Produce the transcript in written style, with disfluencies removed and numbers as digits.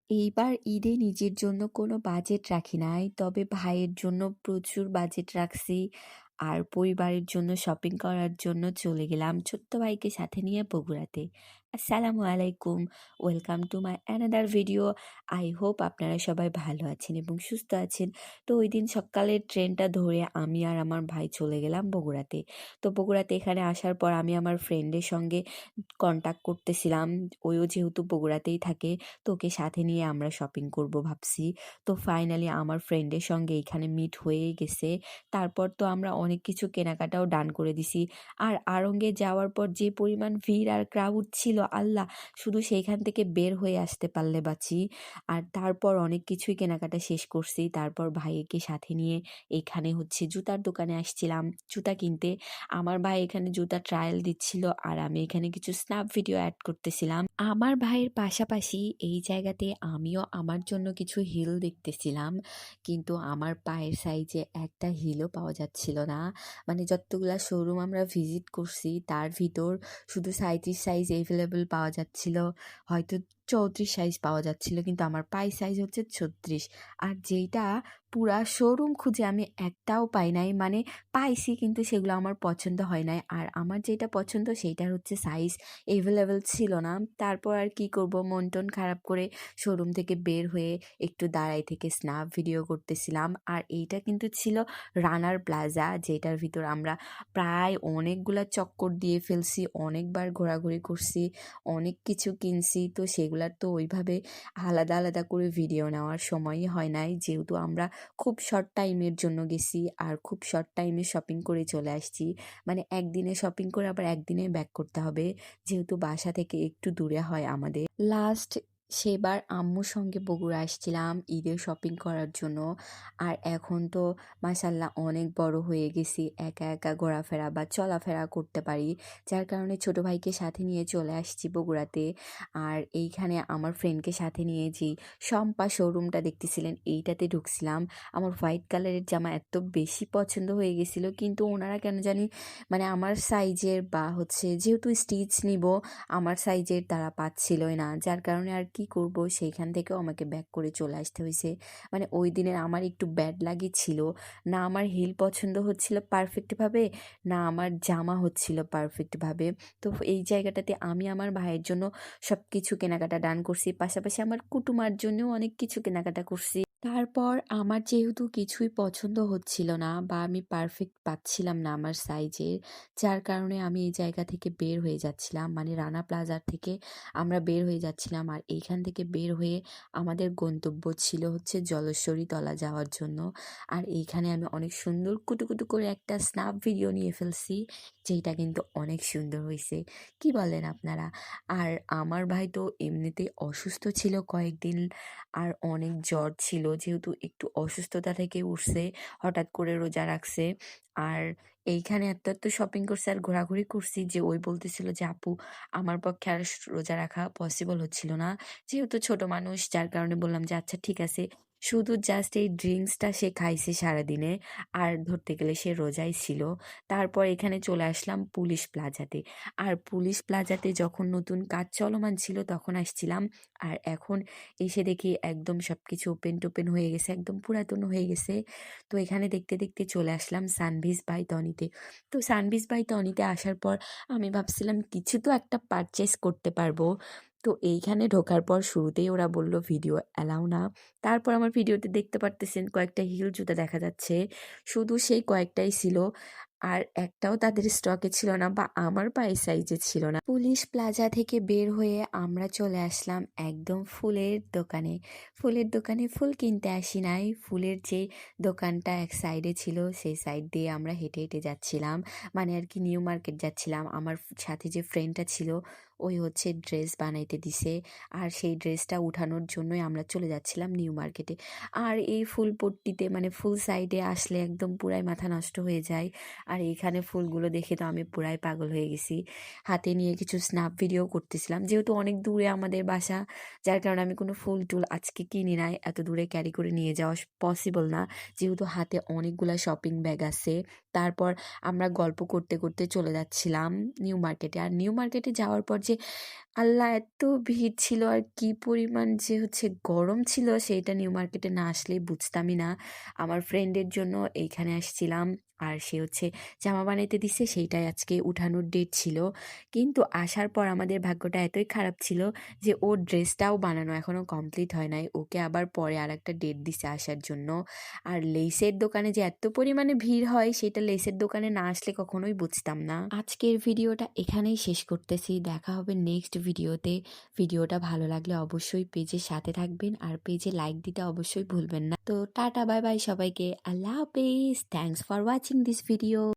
এইবার ঈদে নিজের জন্য কোনো বাজেট রাখি নাই। তবে ভাইয়ের জন্য প্রচুর বাজেট রাখছি। আর পরিবারের জন্য শপিং করার জন্য চলে গেলাম ছোট্ট ভাইকে সাথে নিয়ে বগুড়াতে। আসসালামু আলাইকুম। Welcome to my another video. I hope আপনারা সবাই ভালো আছেন এবং সুস্থ আছেন। তো ওইদিন সকালের ট্রেনটা ধরে আমি আর আমার ভাই চলে গেলাম বগুড়াতে। তো বগুড়াতে এখানে আসার পর আমি আমার ফ্রেন্ডের সঙ্গে কন্ট্যাক্ট করতেছিলাম। ওইও যেহেতু বগুড়াতেই থাকে, তো ওকে সাথে নিয়ে আমরা শপিং করব ভাবছি। তো ফাইনালি আমার ফ্রেন্ডের সঙ্গে এখানে মিট হয়েই গেছে। তারপর তো আমরা অনেক কিছু কেনাকাটাও ডান করে দিছি। আর আড়ংগে যাওয়ার পর যে পরিমাণ ভিড় আর ক্রাউড ছিল আল্লাহ! শুধু সেইখান থেকে বের হয়ে আসতে পারলে বাঁচি। আর তারপর অনেক কিছুই কেনাকাটা শেষ করছি। তারপর ভাইকে সাথে নিয়ে এখানে হচ্ছে জুতার দোকানে আসছিলাম জুতা কিনতে। আমার ভাই এখানে জুতা ট্রায়াল দিচ্ছিল আর আমি এখানে কিছু স্ন্যাপ ভিডিও অ্যাড করতেছিলাম। আমার ভাইয়ের পাশাপাশি এই জায়গাতে আমিও আমার জন্য কিছু হিল দেখতেছিলাম, কিন্তু আমার পায়ের সাইজে একটা হিলও পাওয়া যাচ্ছিল না। মানে যতগুলা শোরুম আমরা ভিজিট করছি তার ভিতর শুধু 37 সাইজ অ্যাভেলেবল পাওয়া যাচ্ছিল, হয়তো 34 সাইজ পাওয়া যাচ্ছিল, কিন্তু আমার পায়ের সাইজ হচ্ছে 36। আর যেইটা পুরা শোরুম খুঁজে আমি একটাও পাই নাই, মানে পাইছি কিন্তু সেগুলো আমার পছন্দ হয় নাই। আর আমার যেটা পছন্দ সেইটার হচ্ছে সাইজ এভেলেবেল ছিল না। তারপর আর কি করব, মন টন খারাপ করে শোরুম থেকে বের হয়ে একটু দাঁড়াই থেকে স্ন্যাপ ভিডিও করতেছিলাম। আর এইটা কিন্তু ছিল রানার প্লাজা, যেটার ভিতর আমরা প্রায় অনেকগুলা চক্কর দিয়ে ফেলছি, অনেকবার ঘোরাঘুরি করছি, অনেক কিছু কিনছি। তো সেগুলার তো ওইভাবে আলাদা আলাদা করে ভিডিও নেওয়ার সময়ই হয় নাই, যেহেতু আমরা খুব শর্ট টাইমের জন্য গেছি আর খুব শর্ট টাইমে শপিং করে চলে আসছি। মানে একদিনে শপিং করে আবার একদিনে ব্যাক করতে হবে, যেহেতু বাসা থেকে একটু দূরে হয় আমাদের। লাস্ট সেবার আম্মুর সঙ্গে বগুড়া আসছিলাম ঈদের শপিং করার জন্য। আর এখন তো মাশাল্লাহ অনেক বড় হয়ে গেছি, একা একা ঘোরাফেরা বা চলাফেরা করতে পারি, যার কারণে ছোট ভাইকে সাথে নিয়ে চলে আসছি বগুড়াতে। আর এইখানে আমার ফ্রেন্ডকে সাথে নিয়ে যেই শম্পা শোরুমটা দেখতেছিলেন এইটাতে ঢুকছিলাম। আমার হোয়াইট কালারের জামা এত বেশি পছন্দ হয়ে গেছিল, কিন্তু ওনারা কেন জানি মানে আমার সাইজের বা হচ্ছে যেহেতু স্টিচ নিব আমার সাইজের তারা পাচ্ছিলই না, যার কারণে আর কি করব, সেইখান থেকেও আমাকে ব্যাক করে চলে আসতে হয়েছে। মানে ওই দিনের আমার একটু ব্যাড লাগি ছিল, না আমার হিল পছন্দ হচ্ছিল পারফেক্টভাবে, না আমার জামা হচ্ছিল পারফেক্টভাবে। তো এই জায়গাটাতে আমি আমার ভাইয়ের জন্য সব কিছু কেনাকাটা ডান করছি, পাশাপাশি আমার কুটুমার জন্যও অনেক কিছু কেনাকাটা করছি। তারপর আমার যেহেতু কিছুই পছন্দ হচ্ছিল না বা আমি পারফেক্ট পাচ্ছিলাম না আমার সাইজের, যার কারণে আমি এই জায়গা থেকে বের হয়ে যাচ্ছিলাম, মানে রানা প্লাজার থেকে আমরা বের হয়ে যাচ্ছিলাম। আর এইখান থেকে বের হয়ে আমাদের গন্তব্য ছিল হচ্ছে জলেশ্বরী তলা যাওয়ার জন্য। আর এইখানে আমি অনেক সুন্দর কুটুকুটু করে একটা স্ন্যাপ ভিডিও নিয়ে ফেলছি, যেটা কিন্তু অনেক সুন্দর হয়েছে, কি বলেন আপনারা? আর আমার ভাই তো এমনিতেই অসুস্থ ছিল কয়েকদিন, আর অনেক জ্বর ছিল, যেহেতু একটু অসুস্থতা থেকে উঠছে, হঠাৎ করে রোজা রাখছে। আর এইখানে এত এত শপিং করছে আর ঘোরাঘুরি করছি যে ওই বলতেছিল যে আপু আমার পক্ষে আর রোজা রাখা পসিবল হচ্ছিল না, যেহেতু ছোট মানুষ, যার কারণে বললাম যে আচ্ছা ঠিক আছে। শুধু জাস্ট এই ড্রিঙ্কসটা সে খাইছে সারাদিনে, আর ধরতে গেলে সে রোজাই ছিল। তারপর এখানে চলে আসলাম পুলিশ প্লাজাতে। আর পুলিশ প্লাজাতে যখন নতুন কাজ চলমান ছিল তখন আসছিলাম, আর এখন এসে দেখি একদম সবকিছু ওপেন টোপেন হয়ে গেছে, একদম পুরাতন হয়ে গেছে। তো এখানে দেখতে দেখতে চলে আসলাম সানভিজ বাই টনিতে। তো সানভিজ বাই টনিতে আসার পর আমি ভাবছিলাম কিছু তো একটা পারচেস করতে পারবো। তো এইখানে ঢোকার পর শুরুতেই ওরা বলল ভিডিও অ্যালাউ না। তারপর আমার ভিডিওতে দেখতে পারতেছেন কয়েকটা হিল জুতা দেখা যাচ্ছে, শুধু সেই কয়েকটাই ছিল, আর একটাও তাদের স্টকে ছিল না বা আমার পায়ের সাইজে ছিল না। পুলিশ প্লাজা থেকে বের হয়ে আমরা চলে আসলাম একদম ফুলের দোকানে। ফুলের দোকানে ফুল কিনতে আসি নাই, ফুলের যে দোকানটা এক সাইডে ছিল সেই সাইড দিয়ে আমরা হেঁটে হেঁটে যাচ্ছিলাম, মানে আর কি নিউ মার্কেট যাচ্ছিলাম। আমার সাথে যে ফ্রেন্ডটা ছিল ওই হচ্ছে ড্রেস বানাইতে দিছে, আর সেই ড্রেসটা উঠানোর জন্যই আমরা চলে যাচ্ছিলাম নিউ মার্কেটে। আর এই ফুল পট্টিতে মানে ফুল সাইডে আসলে একদম পুরাই মাথা নষ্ট হয়ে যায়। আর এইখানে ফুলগুলো দেখে তো আমি পুরাই পাগল হয়ে গেছি, হাতে নিয়ে কিছু স্ন্যাপ ভিডিও করতেছিলাম, যেহেতু অনেক দূরে আমাদের বাসা, যার কারণে আমি কোনো ফুল টুল আজকে কিনি নাই, এত দূরে ক্যারি করে নিয়ে যাওয়া পসিবল না, যেহেতু হাতে অনেকগুলা শপিং ব্যাগ আছে। তারপর আমরা গল্প করতে করতে চলে যাচ্ছিলাম নিউ মার্কেটে। আর নিউ মার্কেটে যাওয়ার পর যে আল্লাহ! এত ভিড় ছিল আর কি পরিমাণ যে গরম ছিল সেইটা নিউ মার্কেটে না আসলেই বুঝতামই না। আমার ফ্রেন্ডের জন্য এইখানে আসছিলাম। আর সে জামা বানাইতে দিছে সেইটাই আজকে উঠানোর ডেট ছিল। কিন্তু আসার পর আমাদের ভাগ্যটা এতই খারাপ ছিল যে ওর ড্রেসটাও বানানো এখনো কমপ্লিট হয় নাই। ওকে আবার পরে আরেকটা ডেট দিছে আসার জন্য। আর লেইসের দোকানে যে এত পরিমাণে ভিড় হয় সেটা লেইসের দোকানে না আসলে কখনোই বুঝতাম না। আজকের ভিডিওটা এখানেই শেষ করতেছি। দেখা হবে নেক্সট ভিডিওতে। ভিডিওটা ভালো লাগলে অবশ্যই পেজের সাথে থাকবেন আর পেজে লাইক দিতে অবশ্যই ভুলবেন না। তো টাটা বাই বাই সবাইকে। আল্লাহ হাফেজ। Thanks for watching this video.